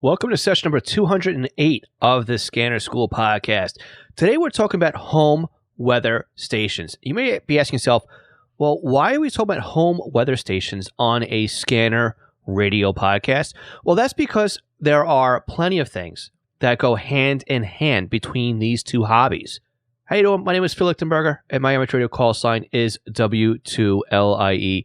Welcome to session number 208 of the Scanner School podcast. Today we're talking about home weather stations. You may be asking yourself, well, why are we talking about home weather stations on a Scanner radio podcast? Well, that's because there are plenty of things that go hand in hand between these two hobbies. How you doing? My name is Phil Lichtenberger, and my amateur radio call sign is W2LIE.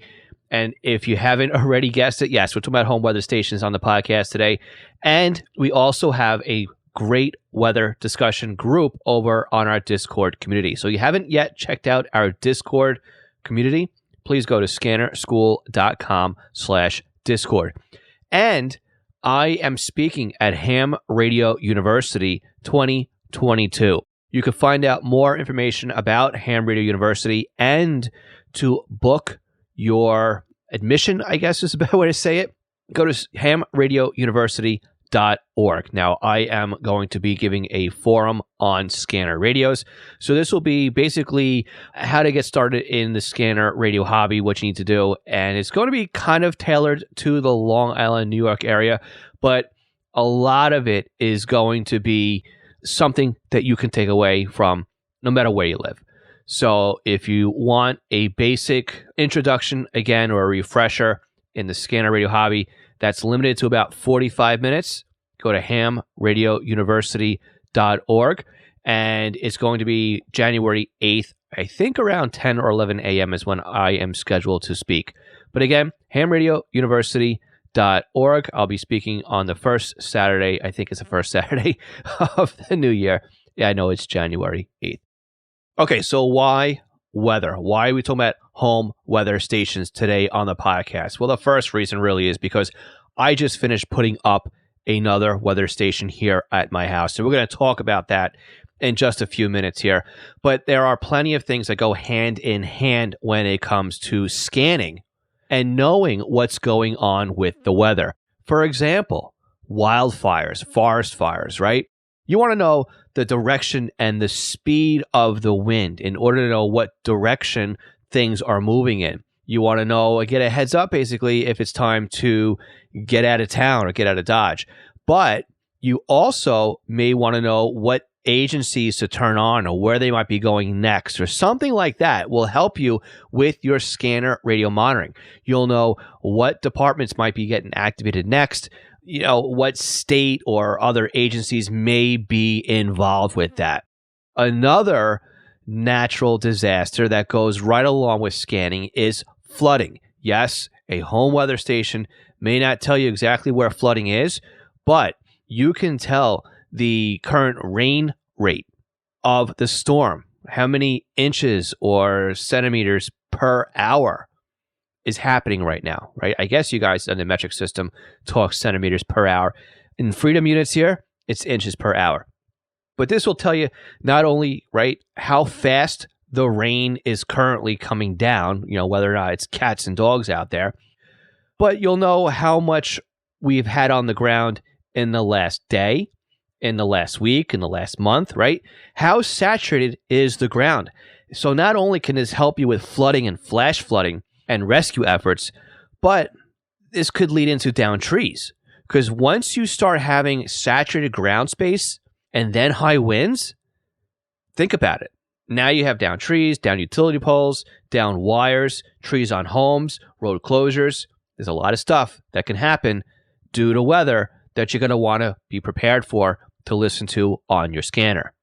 And if you haven't already guessed it, yes, we're talking about home weather stations on the podcast today. And we also have a great weather discussion group over on our Discord community. So if you haven't yet checked out our Discord community, please go to scannerschool.com/Discord. And I am speaking at Ham Radio University 2022. You can find out more information about Ham Radio University and to book your admission, I guess is a better way to say it. Go to hamradiouniversity.org. Now, I am going to be giving a forum on Scanner radios. So this will be basically how to get started in the Scanner radio hobby, what you need to do. And it's going to be kind of tailored to the Long Island, New York area, but a lot of it is going to be something that you can take away from no matter where you live. So if you want a basic introduction again or a refresher in the Scanner radio hobby, that's limited to about 45 minutes. Go to hamradiouniversity.org, and it's going to be January 8th. I think around 10 or 11 a.m. is when I am scheduled to speak. But again, hamradiouniversity.org. I'll be speaking on the first Saturday. I think it's the first Saturday of the new year. Yeah, I know it's January 8th. Okay, so why weather? Why are we talking about home weather stations today on the podcast? Well, the first reason really is because I just finished putting up another weather station here at my house. So we're going to talk about that in just a few minutes here. But there are plenty of things that go hand in hand when it comes to scanning and knowing what's going on with the weather. For example, wildfires, forest fires, right? You want to know the direction and the speed of the wind in order to know what direction things are moving in. You want to know, get a heads up basically if it's time to get out of town or get out of Dodge. But you also may want to know what agencies to turn on or where they might be going next or something like that will help you with your Scanner radio monitoring. You'll know what departments might be getting activated next, you know, what state or other agencies may be involved with that. Another natural disaster that goes right along with scanning is flooding. Yes, a home weather station may not tell you exactly where flooding is, but you can tell the current rain rate of the storm, how many inches or centimeters per hour is happening right now, right? I guess you guys on the metric system talk centimeters per hour. In freedom units here, it's inches per hour. But this will tell you not only, right, how fast the rain is currently coming down, you know, whether or not it's cats and dogs out there, but you'll know how much we've had on the ground in the last day, in the last week, in the last month, right? How saturated is the ground? So not only can this help you with flooding and flash flooding and rescue efforts, but this could lead into down trees. Because once you start having saturated ground space and then high winds, think about it. Now you have down trees, down utility poles, down wires, trees on homes, road closures. There's a lot of stuff that can happen due to weather that you're going to want to be prepared for to listen to on your scanner.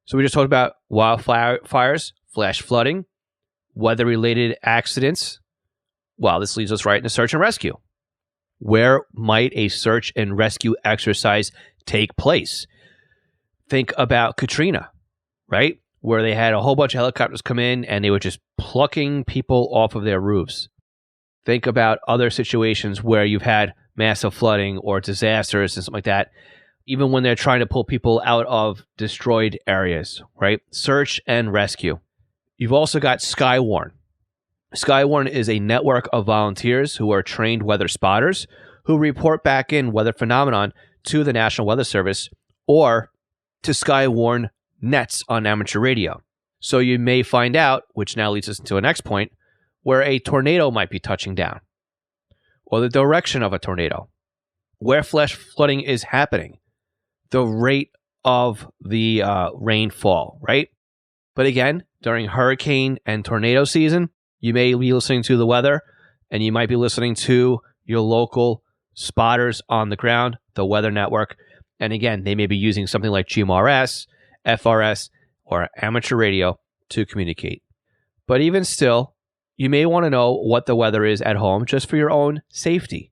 So we just talked about wildfires, flash flooding, weather-related accidents. Well, this leads us right into search and rescue. Where might a search and rescue exercise take place? Think about Katrina, right? Where they had a whole bunch of helicopters come in and they were just plucking people off of their roofs. Think about other situations where you've had massive flooding or disasters and something like that, even when they're trying to pull people out of destroyed areas, right? Search and rescue. You've also got Skywarn. Skywarn is a network of volunteers who are trained weather spotters who report back in weather phenomenon to the National Weather Service or to Skywarn nets on amateur radio. So you may find out, which now leads us to the next point, where a tornado might be touching down or the direction of a tornado. where flash flooding is happening, the rate of the rainfall, right? But again, during hurricane and tornado season, you may be listening to the weather, and you might be listening to your local spotters on the ground, the Weather Network. And again, they may be using something like GMRS, FRS, or amateur radio to communicate. But even still, you may want to know what the weather is at home just for your own safety.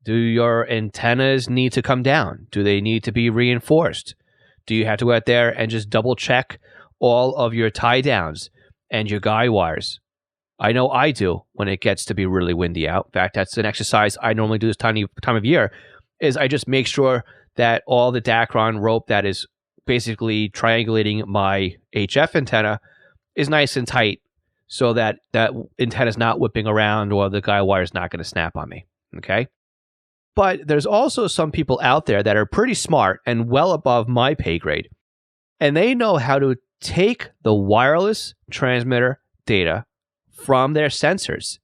Do your antennas need to come down? Do they need to be reinforced? Do you have to go out there and just double check all of your tie downs and your guy wires? I know I do when it gets to be really windy out. In fact, that's an exercise I normally do this time of year, is I just make sure that all the Dacron rope that is basically triangulating my HF antenna is nice and tight so that that antenna is not whipping around or the guy wire is not going to snap on me. Okay? But there's also some people out there that are pretty smart and well above my pay grade, and they know how to take the wireless transmitter data from their sensors.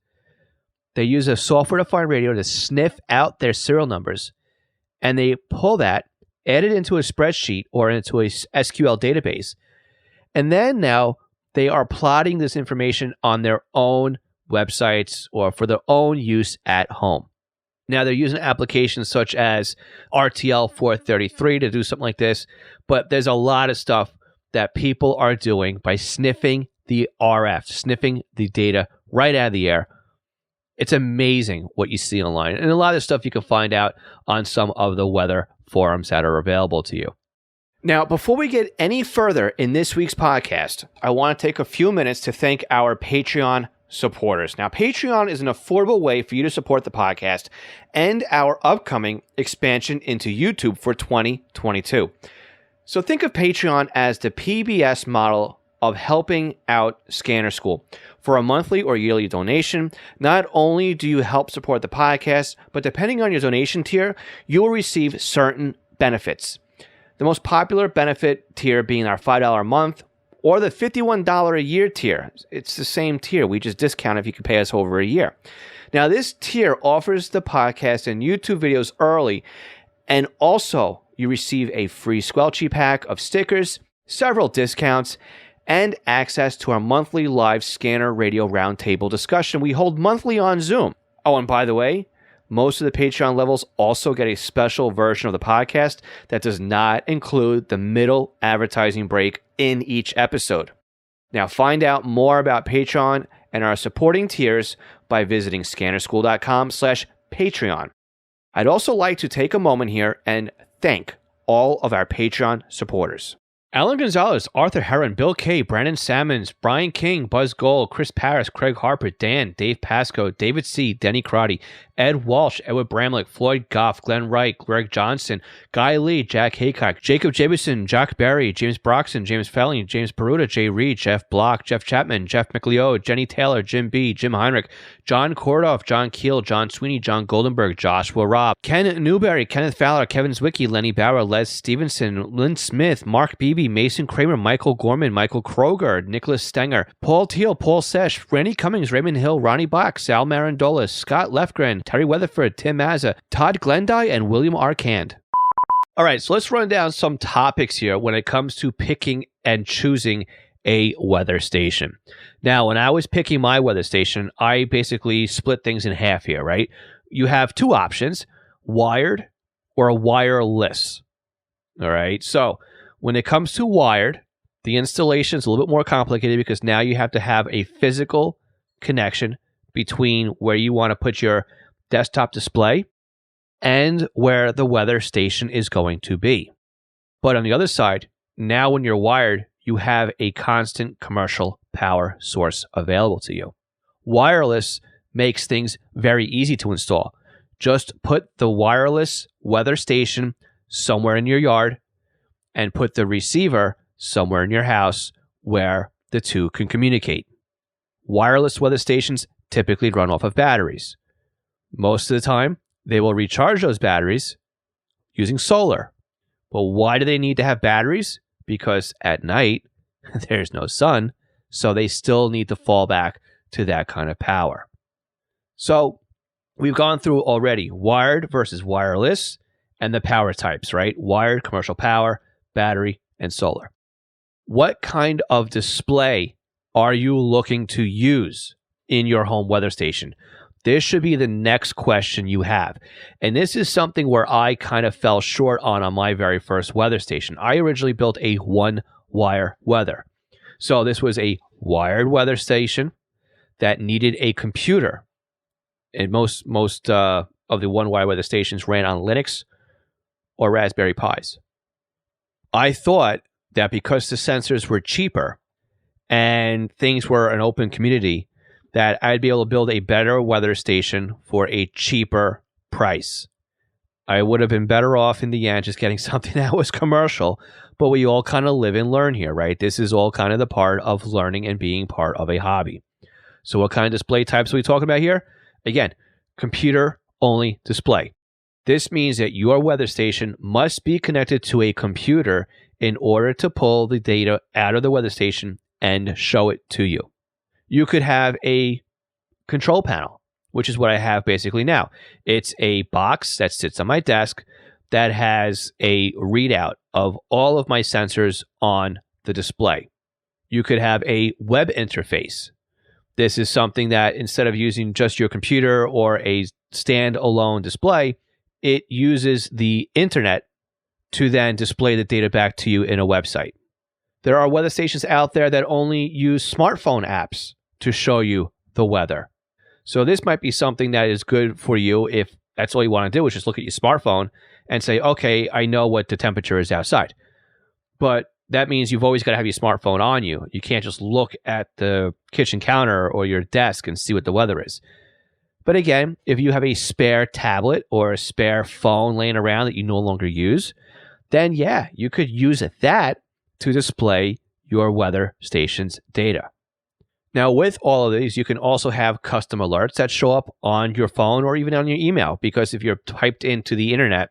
They use a software-defined radio to sniff out their serial numbers, and they pull that, add it into a spreadsheet or into a SQL database, and then now they are plotting this information on their own websites or for their own use at home. Now, they're using applications such as RTL 433 to do something like this, but there's a lot of stuff that people are doing by sniffing the RF, sniffing the data right out of the air. It's amazing what you see online. And a lot of stuff you can find out on some of the weather forums that are available to you. Now, before we get any further in this week's podcast, I want to take a few minutes to thank our Patreon supporters. Now, Patreon is an affordable way for you to support the podcast and our upcoming expansion into YouTube for 2022. So think of Patreon as the PBS model of helping out Scanner School. For a monthly or yearly donation, not only do you help support the podcast, but depending on your donation tier, you will receive certain benefits. The most popular benefit tier being our $5 a month or the $51 a year tier. It's the same tier. We just discount if you can pay us over a year. Now, this tier offers the podcast and YouTube videos early, and also you receive a free Squelchy pack of stickers, several discounts, and access to our monthly live Scanner Radio Roundtable discussion we hold monthly on Zoom. Oh, and by the way, most of the Patreon levels also get a special version of the podcast that does not include the middle advertising break in each episode. Now, find out more about Patreon and our supporting tiers by visiting scannerschool.com/Patreon. I'd also like to take a moment here and thank all of our Patreon supporters. Alan Gonzalez, Arthur Heron, Bill Kay, Brandon Sammons, Brian King, Buzz Gold, Chris Paris, Craig Harper, Dan, Dave Pasco, David C., Denny Crotty, Ed Walsh, Edward Bramlett, Floyd Goff, Glenn Wright, Greg Johnson, Guy Lee, Jack Haycock, Jacob Jabison, Jack Berry, James Broxton, James Felling, James Peruta, Jay Reed, Jeff Block, Jeff Chapman, Jeff McLeod, Jenny Taylor, Jim B., Jim Heinrich, John Kordoff, John Keel, John Sweeney, John Goldenberg, Joshua Robb, Ken Newberry, Kenneth Fowler, Kevin Zwicky, Lenny Bauer, Les Stevenson, Lynn Smith, Mark Beebe, Mason Kramer, Michael Gorman, Michael Kroger, Nicholas Stenger, Paul Teal, Paul Sesh, Randy Cummings, Raymond Hill, Ronnie Bach, Sal Marandola, Scott Lefgren, Terry Weatherford, Tim Mazza, Todd Glendy, and William Arkand. All right, so let's run down some topics here when it comes to picking and choosing a weather station. Now, when I was picking my weather station, I basically split things in half here, right? You have two options, wired or wireless. All right, so when it comes to wired, the installation is a little bit more complicated because now you have to have a physical connection between where you want to put your desktop display and where the weather station is going to be. But on the other side, now when you're wired, you have a constant commercial power source available to you. Wireless makes things very easy to install. Just put the wireless weather station somewhere in your yard and put the receiver somewhere in your house where the two can communicate. Wireless weather stations typically run off of batteries. Most of the time, they will recharge those batteries using solar. But why do they need to have batteries? Because at night, there's no sun, so they still need to fall back to that kind of power. So we've gone through already wired versus wireless and the power types, right? Wired, commercial power, battery, and solar. What kind of display are you looking to use in your home weather station? This should be the next question you have. And this is something where I kind of fell short on my very first weather station. I originally built a one-wire weather. So this was a wired weather station that needed a computer. And most of the one-wire weather stations ran on Linux or Raspberry Pis. I thought that because the sensors were cheaper and things were an open community, that I'd be able to build a better weather station for a cheaper price. I would have been better off in the end just getting something that was commercial, but we all kind of live and learn here, right? This is all kind of the part of learning and being part of a hobby. So what kind of display types are we talking about here? Again, computer-only display. This means that your weather station must be connected to a computer in order to pull the data out of the weather station and show it to you. You could have a control panel, which is what I have basically now. It's a box that sits on my desk that has a readout of all of my sensors on the display. You could have a web interface. This is something that instead of using just your computer or a standalone display, it uses the internet to then display the data back to you in a website. There are weather stations out there that only use smartphone apps to show you the weather. So this might be something that is good for you if that's all you want to do is just look at your smartphone and say, okay, I know what the temperature is outside. But that means you've always got to have your smartphone on you. You can't just look at the kitchen counter or your desk and see what the weather is. But again, if you have a spare tablet or a spare phone laying around that you no longer use, then yeah, you could use that to display your weather station's data. Now, with all of these, you can also have custom alerts that show up on your phone or even on your email, because if you're typed into the internet,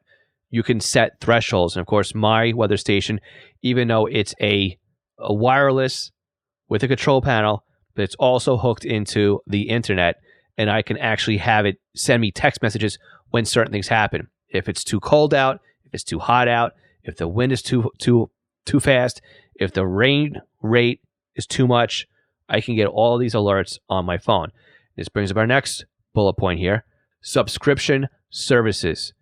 you can set thresholds. And of course, my weather station, even though it's a wireless with a control panel, but it's also hooked into the internet, and I can actually have it send me text messages when certain things happen. If it's too cold out, if it's too hot out, if the wind is too fast, if the rain rate is too much, I can get all these alerts on my phone. This brings up our next bullet point here: subscription services.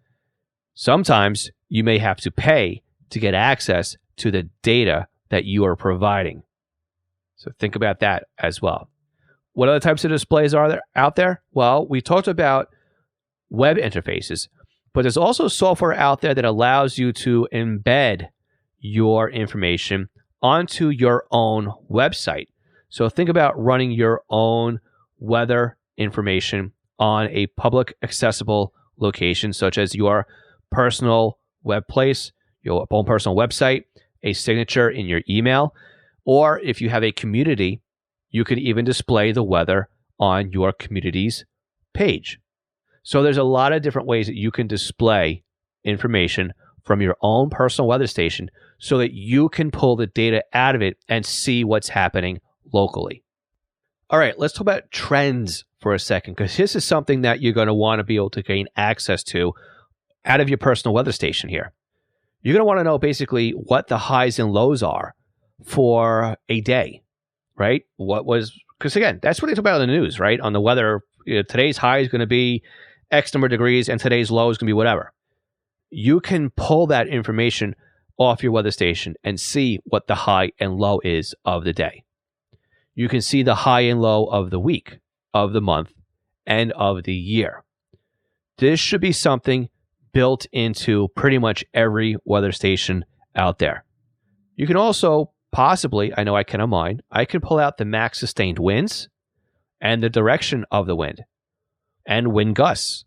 Sometimes you may have to pay to get access to the data that you are providing. So think about that as well. What other types of displays are there out there? Well, we talked about web interfaces, but there's also software out there that allows you to embed your information onto your own website. So think about running your own weather information on a public accessible location, such as your personal web place, your own personal website, a signature in your email, or if you have a community, you could even display the weather on your community's page. So there's a lot of different ways that you can display information from your own personal weather station so that you can pull the data out of it and see what's happening locally. All right, let's talk about trends for a second, because this is something that you're going to want to be able to gain access to out of your personal weather station here. You're going to want to know basically what the highs and lows are for a day, right? Because again, that's what they talk about in the news, right? On the weather, today's high is going to be X number of degrees and today's low is going to be whatever. You can pull that information off your weather station and see what the high and low is of the day. You can see the high and low of the week, of the month, and of the year. This should be something built into pretty much every weather station out there. You can also possibly, I know I can on mine, I can pull out the max sustained winds and the direction of the wind and wind gusts.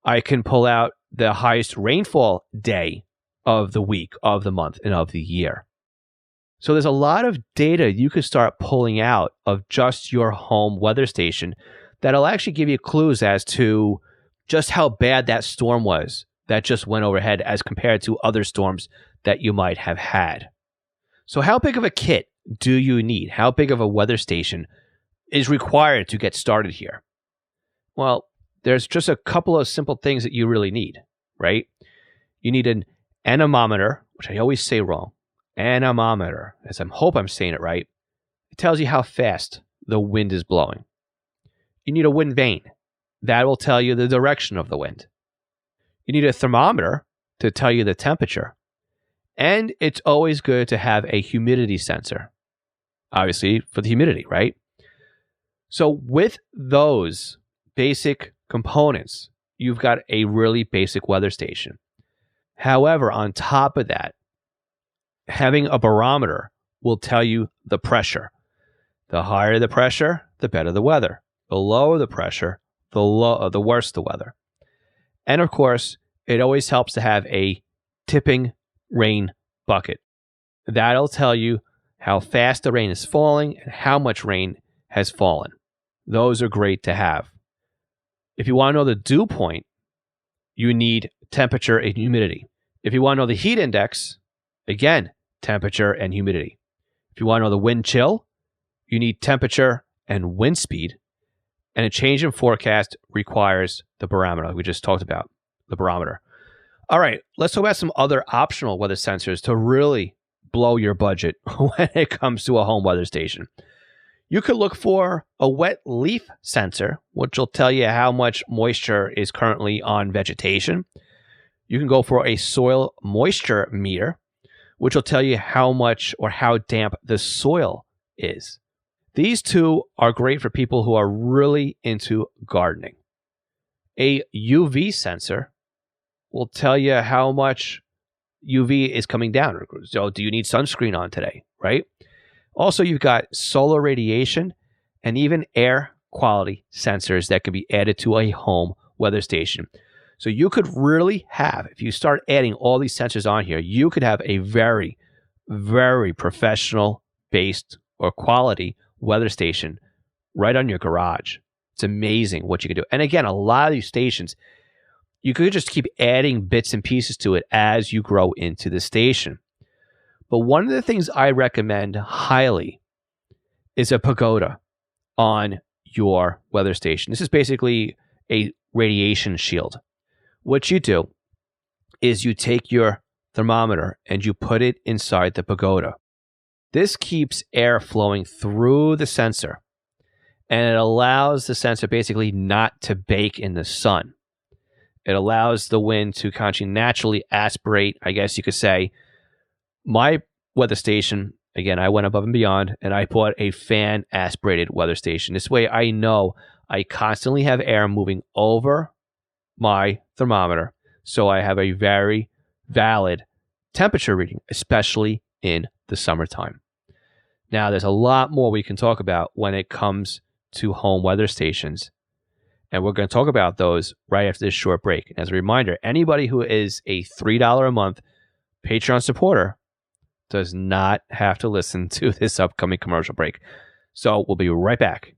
I can pull out the highest rainfall day of the week, of the month, and of the year. So there's a lot of data you could start pulling out of just your home weather station that'll actually give you clues as to just how bad that storm was that just went overhead as compared to other storms that you might have had. So how big of a kit do you need? How big of a weather station is required to get started here? Well, there's just a couple of simple things that you really need, right? You need an anemometer, which I always say wrong. Anemometer, as I hope I'm saying it right. It tells you how fast the wind is blowing. You need a wind vane. That will tell you the direction of the wind. You need a thermometer to tell you the temperature. And it's always good to have a humidity sensor, obviously for the humidity, right? So with those basic components, you've got a really basic weather station. However, on top of that, having a barometer will tell you the pressure. The higher the pressure, the better the weather. The lower the pressure, the worse the weather. And of course, it always helps to have a tipping rain bucket. That'll tell you how fast the rain is falling and how much rain has fallen. Those are great to have. If you want to know the dew point, you need temperature and humidity. If you want to know the heat index, again, temperature and humidity. If you want to know the wind chill, you need temperature and wind speed. And a change in forecast requires the barometer we just talked about, the barometer. All right, let's talk about some other optional weather sensors to really blow your budget when it comes to a home weather station. You could look for a wet leaf sensor, which will tell you how much moisture is currently on vegetation. You can go for a soil moisture meter, which will tell you how much or how damp the soil is. These two are great for people who are really into gardening. A UV sensor will tell you how much UV is coming down. So do you need sunscreen on today, right? Also, you've got solar radiation and even air quality sensors that can be added to a home weather station. So you could really have, if you start adding all these sensors on here, you could have a very, very professional based or quality weather station right on your garage. It's amazing what you can do. And again, a lot of these stations, you could just keep adding bits and pieces to it as you grow into the station. But one of the things I recommend highly is a pagoda on your weather station. This is basically a radiation shield. What you do is you take your thermometer and you put it inside the pagoda. This keeps air flowing through the sensor, and it allows the sensor basically not to bake in the sun. It allows the wind to naturally aspirate, I guess you could say. My weather station, again, I went above and beyond, and I bought a fan aspirated weather station. This way I know I constantly have air moving over my thermometer, so I have a very valid temperature reading, especially in the summertime. Now, there's a lot more we can talk about when it comes to home weather stations, and we're going to talk about those right after this short break. And as a reminder, anybody who is a $3 a month Patreon supporter does not have to listen to this upcoming commercial break. So we'll be right back.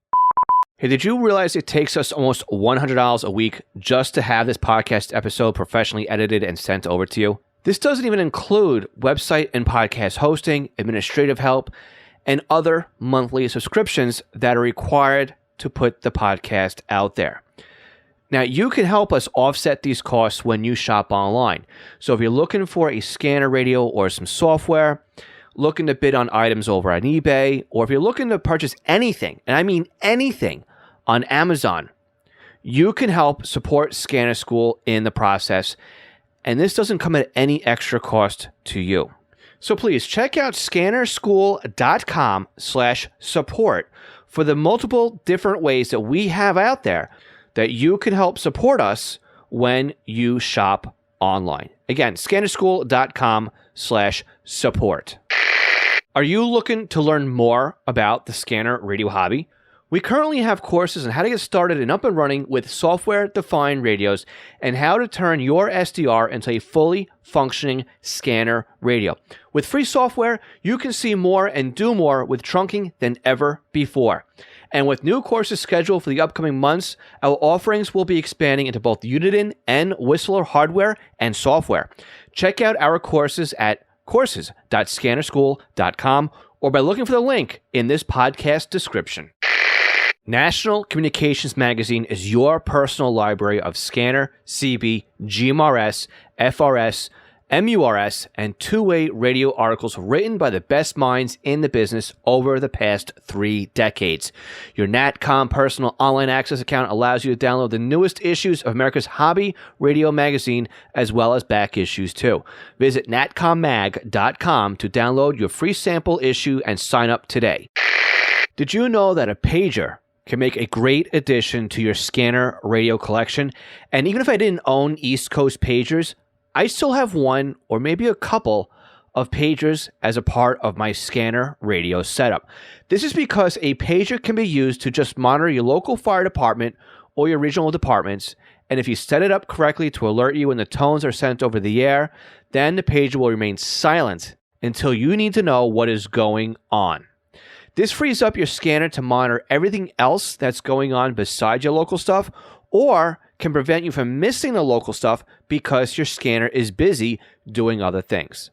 Hey, did you realize it takes us almost $100 a week just to have this podcast episode professionally edited and sent over to you? This doesn't even include website and podcast hosting, administrative help, and other monthly subscriptions that are required to put the podcast out there. Now, you can help us offset these costs when you shop online. So if you're looking for a scanner radio or some software, looking to bid on items over on eBay, or if you're looking to purchase anything, and I mean anything, on Amazon, you can help support Scanner School in the process, and this doesn't come at any extra cost to you. So please check out scannerschool.com/support for the multiple different ways that we have out there that you can help support us when you shop online. Again, scannerschool.com/support. Are you looking to learn more about the scanner radio hobby? We currently have courses on how to get started and up and running with software-defined radios and how to turn your SDR into a fully functioning scanner radio. With free software, you can see more and do more with trunking than ever before. And with new courses scheduled for the upcoming months, our offerings will be expanding into both Uniden and Whistler hardware and software. Check out our courses at courses.scannerschool.com or by looking for the link in this podcast description. National Communications Magazine is your personal library of scanner, CB, GMRS, FRS, MURS, and two-way radio articles written by the best minds in the business over the past 3 decades. Your NatCom personal online access account allows you to download the newest issues of America's hobby radio magazine, as well as back issues too. Visit natcommag.com to download your free sample issue and sign up today. Did you know that a pager can make a great addition to your scanner radio collection? And even if I didn't own East Coast pagers, I still have one or maybe a couple of pagers as a part of my scanner radio setup. This is because a pager can be used to just monitor your local fire department or your regional departments, and if you set it up correctly to alert you when the tones are sent over the air, then the pager will remain silent until you need to know what is going on. This frees up your scanner to monitor everything else that's going on besides your local stuff, or can prevent you from missing the local stuff because your scanner is busy doing other things.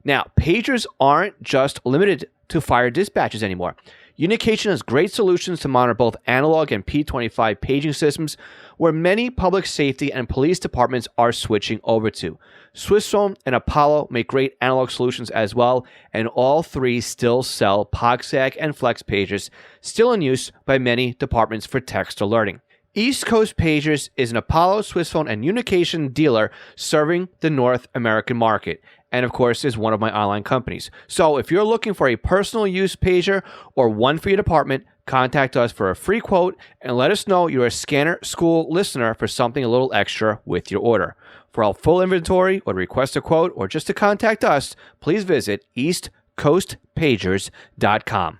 Now, pagers aren't just limited to fire dispatches anymore. Unication has great solutions to monitor both analog and P25 paging systems, where many public safety and police departments are switching over to. Swissphone and Apollo make great analog solutions as well, and all three still sell POGSAG and Flex pagers, still in use by many departments for text alerting. East Coast Pagers is an Apollo, Swissphone, and Unication dealer serving the North American market, and of course is one of my online companies. So if you're looking for a personal use pager or one for your department, contact us for a free quote and let us know you're a Scanner School listener for something a little extra with your order. For our full inventory or to request a quote or just to contact us, please visit eastcoastpagers.com.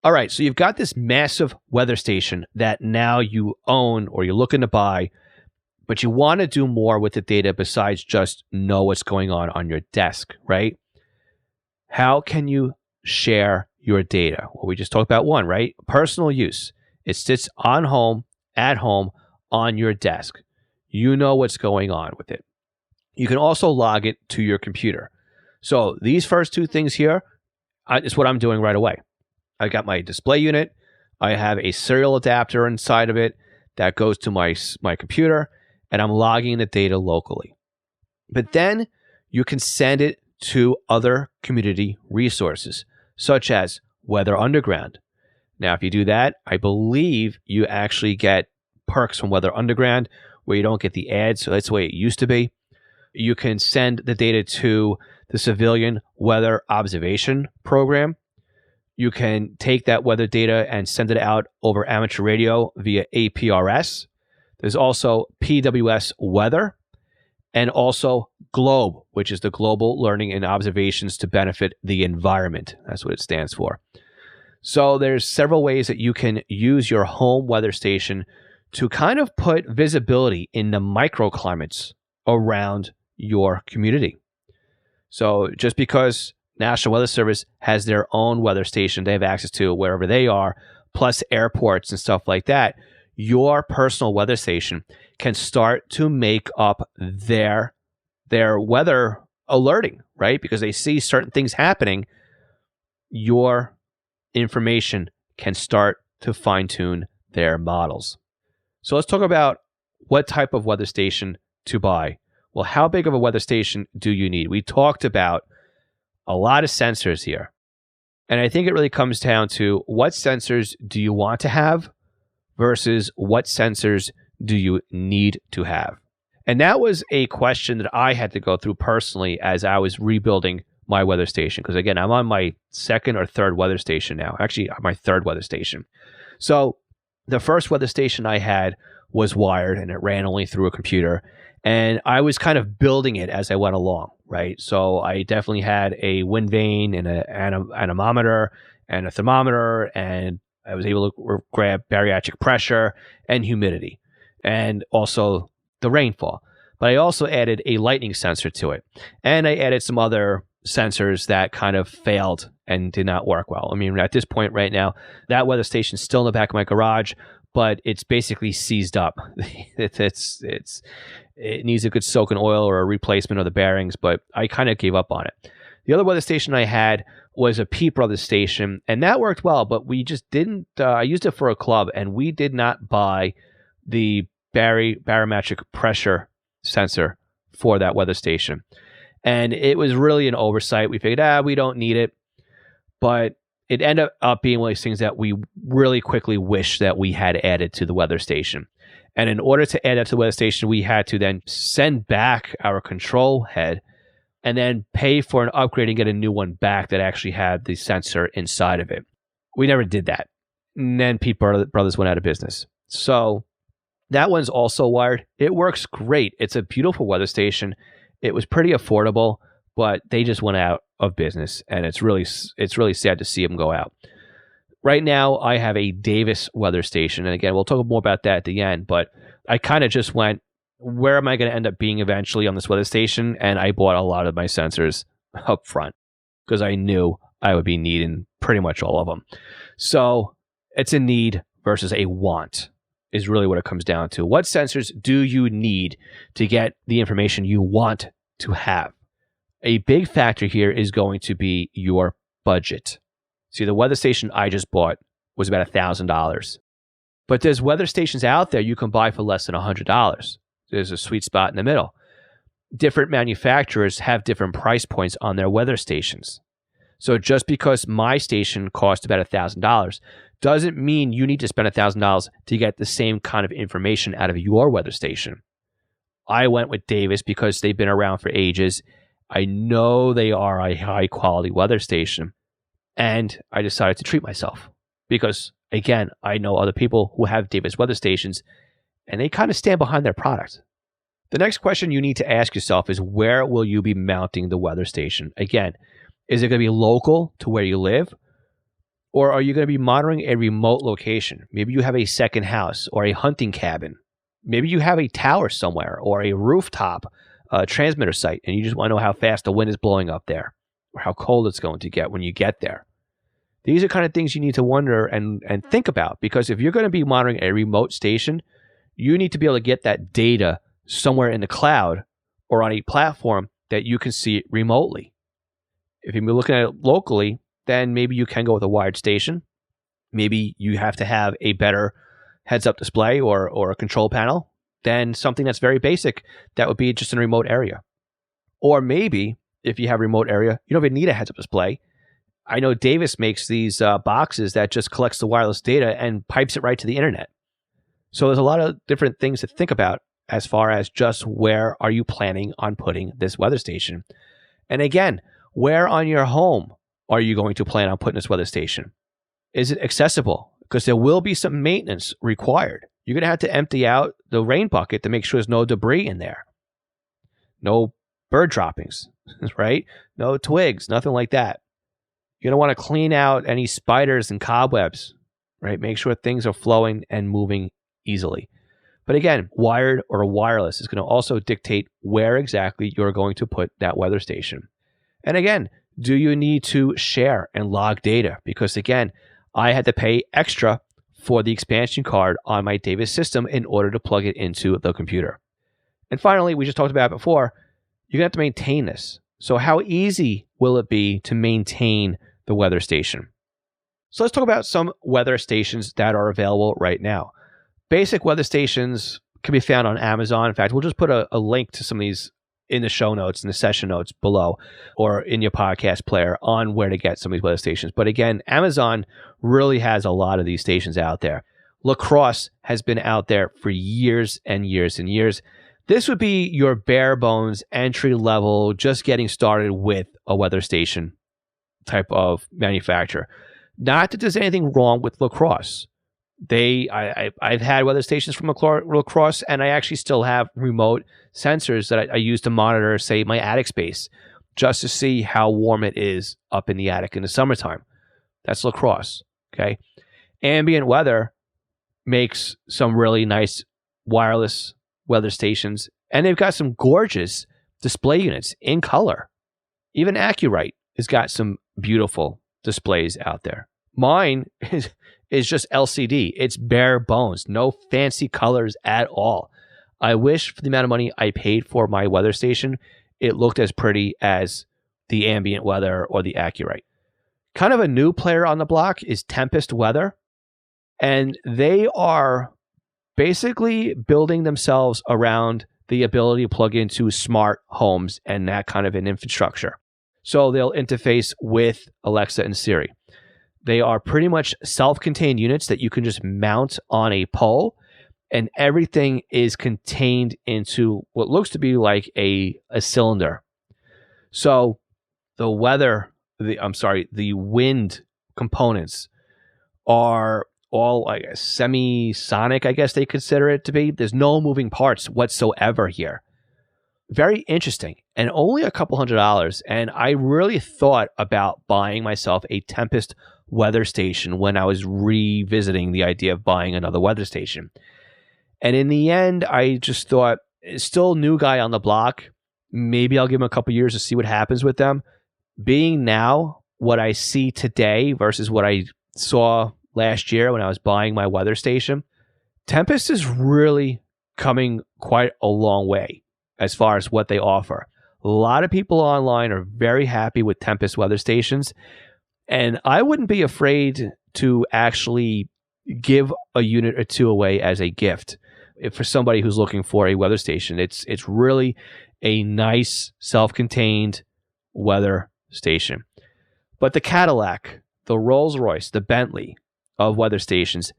All right, so you've got this massive weather station that now you own or you're looking to buy, but you want to do more with the data besides just know what's going on your desk, right? How can you share your data? Well, we just talked about one, right? Personal use. It sits on home, at home, on your desk. You know what's going on with it. You can also log it to your computer. So these first two things here is what I'm doing right away. I got my display unit. I have a serial adapter inside of it that goes to my computer, and I'm logging the data locally. But then you can send it to other community resources, such as Weather Underground. Now, if you do that, I believe you actually get perks from Weather Underground where you don't get the ads, so that's the way it used to be. You can send the data to the Civilian Weather Observation Program. You can take that weather data and send it out over amateur radio via APRS. There's also PWS Weather, and also GLOBE, which is the Global Learning and Observations to Benefit the Environment. That's what it stands for. So there's several ways that you can use your home weather station to kind of put visibility in the microclimates around your community. So just because National Weather Service has their own weather station they have access to wherever they are, plus airports and stuff like that, your personal weather station can start to make up their weather alerting, right? Because they see certain things happening. Your information can start to fine-tune their models. So let's talk about what type of weather station to buy. Well, how big of a weather station do you need? We talked about a lot of sensors here. And I think it really comes down to what sensors do you want to have versus what sensors do you need to have. And that was a question that I had to go through personally as I was rebuilding my weather station. Because again, I'm on my second or third weather station now. Actually, my third weather station. So the first weather station I had was wired and it ran only through a computer. And I was kind of building it as I went along, right? So I definitely had a wind vane and an anemometer and a thermometer, and I was able to grab barometric pressure and humidity, and also the rainfall. But I also added a lightning sensor to it, and I added some other sensors that kind of failed and did not work well. I mean, at this point right now, that weather station is still in the back of my garage, but it's basically seized up. It needs a good soak in oil or a replacement of the bearings, but I kind of gave up on it. The other weather station I had was a Pete Brothers station, and that worked well, but we just didn't, I used it for a club, and we did not buy the barometric pressure sensor for that weather station. And it was really an oversight. We figured, we don't need it. But it ended up being one of these things that we really quickly wish that we had added to the weather station. And in order to add that to the weather station, we had to then send back our control head and then pay for an upgrade and get a new one back that actually had the sensor inside of it. We never did that. And then Pete Brothers went out of business. So that one's also wired. It works great. It's a beautiful weather station. It was pretty affordable, but they just went out of business, and it's really sad to see them go out. Right now, I have a Davis weather station, and again, we'll talk more about that at the end, but I kind of just went, where am I going to end up being eventually on this weather station? And I bought a lot of my sensors up front because I knew I would be needing pretty much all of them. So it's a need versus a want is really what it comes down to. What sensors do you need to get the information you want to have? A big factor here is going to be your budget. See, the weather station I just bought was about $1,000. But there's weather stations out there you can buy for less than $100. There's a sweet spot in the middle. Different manufacturers have different price points on their weather stations. So just because my station cost about $1,000 doesn't mean you need to spend $1,000 to get the same kind of information out of your weather station. I went with Davis because they've been around for ages. I know they are a high quality weather station. And I decided to treat myself because, again, I know other people who have Davis weather stations and they kind of stand behind their product. The next question you need to ask yourself is, where will you be mounting the weather station? Again, is it going to be local to where you live? Or are you going to be monitoring a remote location? Maybe you have a second house or a hunting cabin. Maybe you have a tower somewhere or a rooftop transmitter site, and you just want to know how fast the wind is blowing up there or how cold it's going to get when you get there. These are kind of things you need to wonder and think about, because if you're going to be monitoring a remote station, you need to be able to get that data somewhere in the cloud or on a platform that you can see it remotely. If you're looking at it locally, then maybe you can go with a wired station. Maybe you have to have a better heads-up display or a control panel than something that's very basic that would be just in a remote area. Or maybe if you have a remote area, you don't even need a heads-up display. I know Davis makes these boxes that just collects the wireless data and pipes it right to the internet. So there's a lot of different things to think about as far as just where are you planning on putting this weather station. And again, where on your home are you going to plan on putting this weather station? Is it accessible? Because there will be some maintenance required. You're going to have to empty out the rain bucket to make sure there's no debris in there. No bird droppings, right? No twigs, nothing like that. You're going to want to clean out any spiders and cobwebs, right? Make sure things are flowing and moving easily. But again, wired or wireless is going to also dictate where exactly you're going to put that weather station. And again, do you need to share and log data? Because again, I had to pay extra for the expansion card on my Davis system in order to plug it into the computer. And finally, we just talked about it before, you're going to have to maintain this. So how easy will it be to maintain the weather station? So let's talk about some weather stations that are available right now. Basic weather stations can be found on Amazon. In fact, we'll just put a link to some of these in the show notes, in the session notes below, or in your podcast player on where to get some of these weather stations. But again, Amazon really has a lot of these stations out there. LaCrosse has been out there for years and years and years. This would be your bare bones entry level, just getting started with a weather station type of manufacturer. Not that there's anything wrong with LaCrosse. I've had weather stations from LaCrosse, and I actually still have remote sensors that I use to monitor, say, my attic space, just to see how warm it is up in the attic in the summertime. That's LaCrosse, okay? Ambient Weather makes some really nice wireless weather stations, and they've got some gorgeous display units in color. Even AccuRite has got some beautiful displays out there. Mine is just LCD. It's bare bones, no fancy colors at all. I wish for the amount of money I paid for my weather station, it looked as pretty as the ambient weather or the Accurite. Kind of a new player on the block is Tempest Weather, and they are basically building themselves around the ability to plug into smart homes and that kind of an infrastructure. So they'll interface with Alexa and Siri. They are pretty much self-contained units that you can just mount on a pole, and everything is contained into what looks to be like a cylinder. So the wind components are all like semi-sonic, I guess they consider it to be. There's no moving parts whatsoever here. Very interesting, and only a couple $100. And I really thought about buying myself a Tempest weather station when I was revisiting the idea of buying another weather station. And in the end, I just thought, still new guy on the block. Maybe I'll give him a couple years to see what happens with them. Being now what I see today versus what I saw last year when I was buying my weather station, Tempest is really coming quite a long way as far as what they offer. A lot of people online are very happy with Tempest weather stations, and I wouldn't be afraid to actually give a unit or two away as a gift. If for somebody who's looking for a weather station, it's really a nice self-contained weather station. But the Cadillac, the Rolls-Royce, the Bentley of weather stations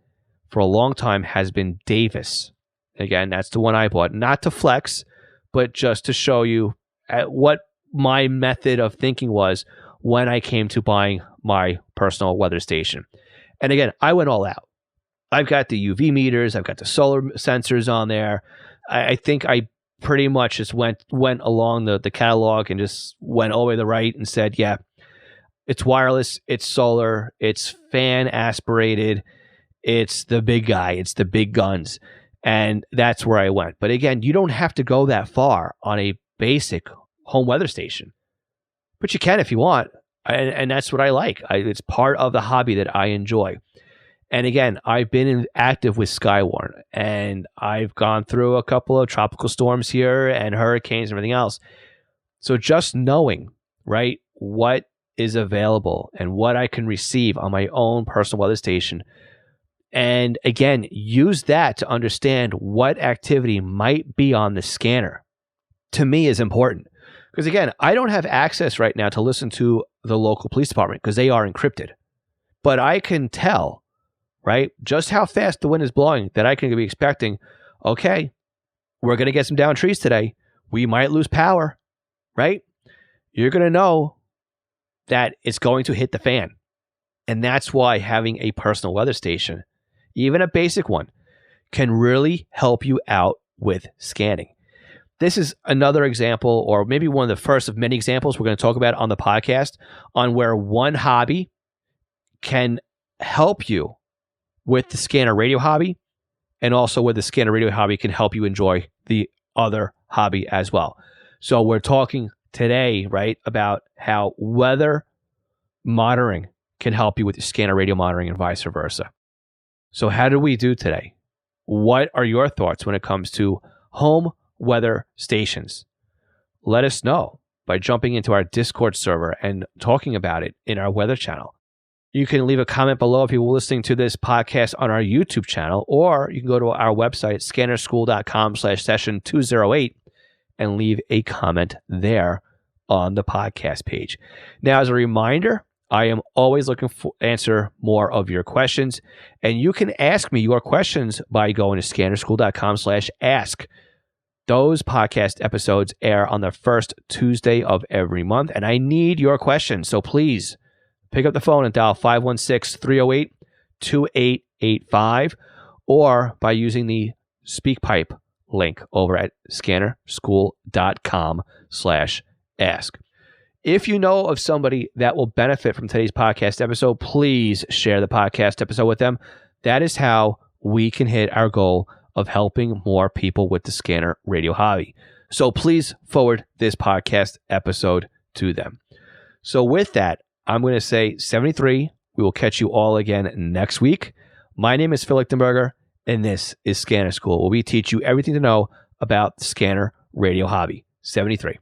for a long time has been Davis. Again, that's the one I bought, not to flex, but just to show you what my method of thinking was when I came to buying my personal weather station. And again, I went all out. I've got the UV meters, I've got the solar sensors on there. I think I pretty much just went along the catalog and just went all the way to the right and said, yeah, it's wireless, it's solar, it's fan aspirated, it's the big guy, it's the big guns. And that's where I went. But again, you don't have to go that far on a basic home weather station. But you can if you want. And that's what I like. It's part of the hobby that I enjoy. And again, I've been active with Skywarn, and I've gone through a couple of tropical storms here and hurricanes and everything else. So just knowing, right, what is available and what I can receive on my own personal weather station, and again, use that to understand what activity might be on the scanner, to me is important. Because again, I don't have access right now to listen to the local police department because they are encrypted. But I can tell, right, just how fast the wind is blowing, that I can be expecting, okay, we're going to get some down trees today. We might lose power, right? You're going to know that it's going to hit the fan. And that's why having a personal weather station, even a basic one, can really help you out with scanning. This is another example, or maybe one of the first of many examples we're going to talk about on the podcast, on where one hobby can help you with the scanner radio hobby, and also where the scanner radio hobby can help you enjoy the other hobby as well. So we're talking today, right, about how weather monitoring can help you with the scanner radio monitoring and vice versa. So how did we do today? What are your thoughts when it comes to home weather stations? Let us know by jumping into our Discord server and talking about it in our weather channel. You can leave a comment below if you're listening to this podcast on our YouTube channel, or you can go to our website, scannerschool.com/session208, and leave a comment there on the podcast page. Now, as a reminder, I am always looking to answer more of your questions, and you can ask me your questions by going to scannerschool.com/ask. Those podcast episodes air on the first Tuesday of every month, and I need your questions. So please pick up the phone and dial 516-308-2885, or by using the SpeakPipe link over at scannerschool.com/ask. If you know of somebody that will benefit from today's podcast episode, please share the podcast episode with them. That is how we can hit our goal of helping more people with the scanner radio hobby. So please forward this podcast episode to them. So with that, I'm going to say 73. We will catch you all again next week. My name is Phil Lichtenberger, and this is Scanner School, where we teach you everything to know about the scanner radio hobby. 73.